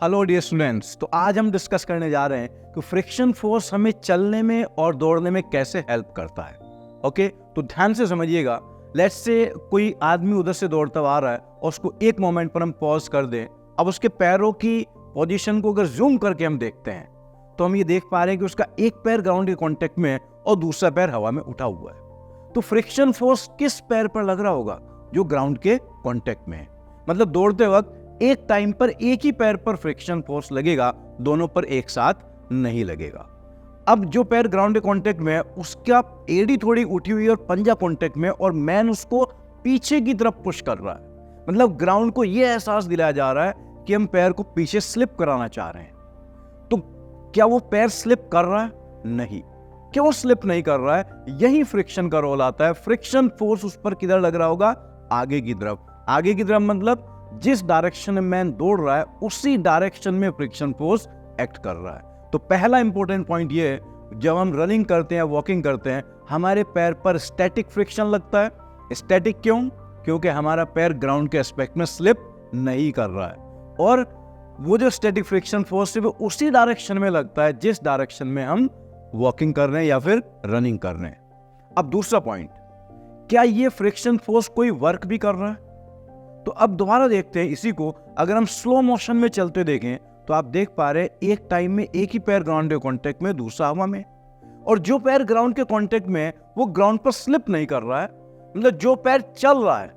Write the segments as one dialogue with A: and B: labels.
A: Hello dear students, तो आज हम डिस्कस करने जा रहे हैं कि फ्रिक्शन फोर्स हमें चलने में और दौड़ने में कैसे हेल्प करता है। ओके, तो ध्यान से समझिएगा। लेट्स से कोई आदमी उधर से दौड़ता आ रहा है और उसको एक मोमेंट पर हम पॉज कर दें। अब उसके पैरों की पोजीशन को अगर जूम करके हम देखते हैं तो हम ये देख पा रहे हैं कि उसका एक पैर ग्राउंड के कांटेक्ट में है और दूसरा पैर हवा में उठा हुआ है। तो फ्रिक्शन फोर्स किस पैर पर लग रहा होगा? जो ग्राउंड के कांटेक्ट में है। मतलब दौड़ते वक्त एक टाइम पर एक ही पैर पर फ्रिक्शन फोर्स लगेगा, दोनों पर एक साथ नहीं लगेगा। अब जो पैर ग्राउंड के कांटेक्ट में है उसका एड़ी थोड़ी उठी हुई है और पंजा कांटेक्ट में, और मैन उसको पीछे की तरफ पुश कर रहा है। मतलब ग्राउंड को यह एहसास दिलाया जा रहा है कि हम पैर को पीछे स्लिप कराना चाह रहे हैं। तो क्या वो पैर स्लिप कर रहा है? नहीं। क्यों स्लिप नहीं कर रहा है? यही फ्रिक्शन का रोल आता है। फ्रिक्शन फोर्स उस पर किधर लग रहा होगा? आगे की तरफ। आगे की तरफ मतलब जिस डायरेक्शन में मैन दौड़ रहा है उसी डायरेक्शन में फ्रिक्शन फोर्स एक्ट कर रहा है। तो पहला इंपॉर्टेंट पॉइंट ये है, जब हम रनिंग करते हैं, वॉकिंग करते हैं, हमारे पैर पर स्टैटिक फ्रिक्शन लगता है। स्टैटिक क्यों? क्योंकि हमारा पैर ग्राउंड के एस्पेक्ट में स्लिप नहीं कर रहा है, और वो जो स्टैटिक फ्रिक्शन फोर्स है वो उसी डायरेक्शन में लगता है जिस डायरेक्शन में हम वॉकिंग कर रहे हैं या फिर रनिंग कर रहे हैं। अब दूसरा पॉइंट, क्या ये फ्रिक्शन फोर्स कोई वर्क भी कर रहा है? तो अब दोबारा देखते हैं इसी को। अगर हम स्लो मोशन में चलते देखें तो आप देख पा रहे हैं एक टाइम में एक ही पैर ग्राउंड के कांटेक्ट में, दूसरा हवा में, और जो पैर ग्राउंड के कांटेक्ट में है वो ग्राउंड पर स्लिप नहीं कर रहा है। मतलब जो पैर चल रहा है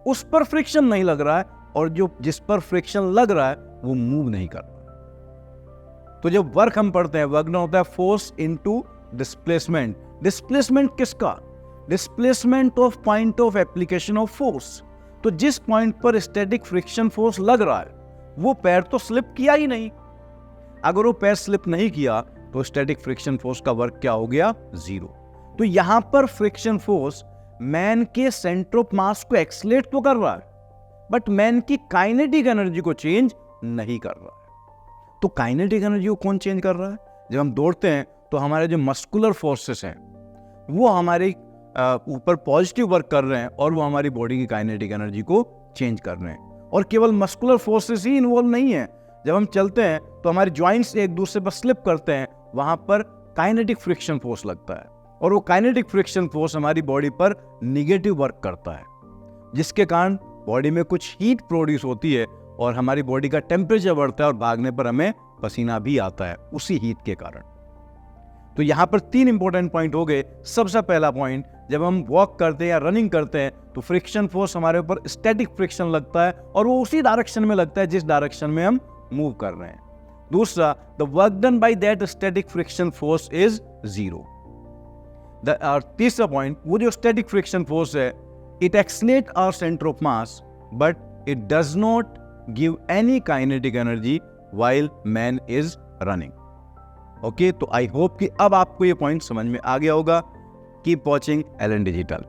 A: उस पर फ्रिक्शन नहीं लग रहा है, और जो जिस पर फ्रिक्शन लग रहा है वो मूव नहीं कर रहा। तो जब वर्क हम पढ़ते हैं, वर्क ना होता है फोर्स इनटू डिस्प्लेसमेंट। डिस्प्लेसमेंट किसका? Displacement of point of application of force. तो जिस पॉइंट पर स्टैटिक फ्रिक्शन फोर्स लग रहा है वो पैर तो स्लिप किया ही नहीं। अगर वो पैर स्लिप नहीं किया तो स्टैटिक फ्रिक्शन फोर्स का वर्क क्या हो गया? जीरो। तो यहां पर फ्रिक्शन फोर्स मैन के सेंटर ऑफ मास को एक्सलेट तो कर रहा है, बट मैन की काइनेटिक एनर्जी को चेंज नहीं कर रहा है। तो काइनेटिक एनर्जी को कौन चेंज कर रहा है? जब हम दौड़ते हैं तो हमारे जो मस्कुलर फोर्सेस हैं वो हमारे ऊपर पॉजिटिव वर्क कर रहे हैं, और वो हमारी बॉडी की काइनेटिक एनर्जी को चेंज कर रहे हैं। और केवल मस्कुलर फोर्सेस ही इन्वॉल्व नहीं है। जब हम चलते हैं तो हमारे जॉइंट्स एक दूसरे पर स्लिप करते हैं, वहां पर काइनेटिक फ्रिक्शन फोर्स लगता है, और वो काइनेटिक फ्रिक्शन फोर्स हमारी बॉडी पर निगेटिव वर्क करता है, जिसके कारण बॉडी में कुछ हीट प्रोड्यूस होती है और हमारी बॉडी का टेम्परेचर बढ़ता है और भागने पर हमें पसीना भी आता है उसी हीट के कारण। तो यहां पर तीन इंपॉर्टेंट पॉइंट हो गए। सबसे पहला पॉइंट, जब हम वॉक करते हैं या रनिंग करते हैं तो फ्रिक्शन फोर्स हमारे ऊपर स्टैटिक फ्रिक्शन लगता है, और वो उसी डायरेक्शन में लगता है जिस डायरेक्शन में हम मूव कर रहे हैं। दूसरा, the work done by that static friction force is zero. तीसरा पॉइंट, वो जो स्टैटिक फ्रिक्शन फोर्स है, it accelerate our centre of mass but it does not give any kinetic energy while man is running. Okay, तो I hope कि अब आपको ये point समझ में आ गया होगा। Keep watching LN Digital।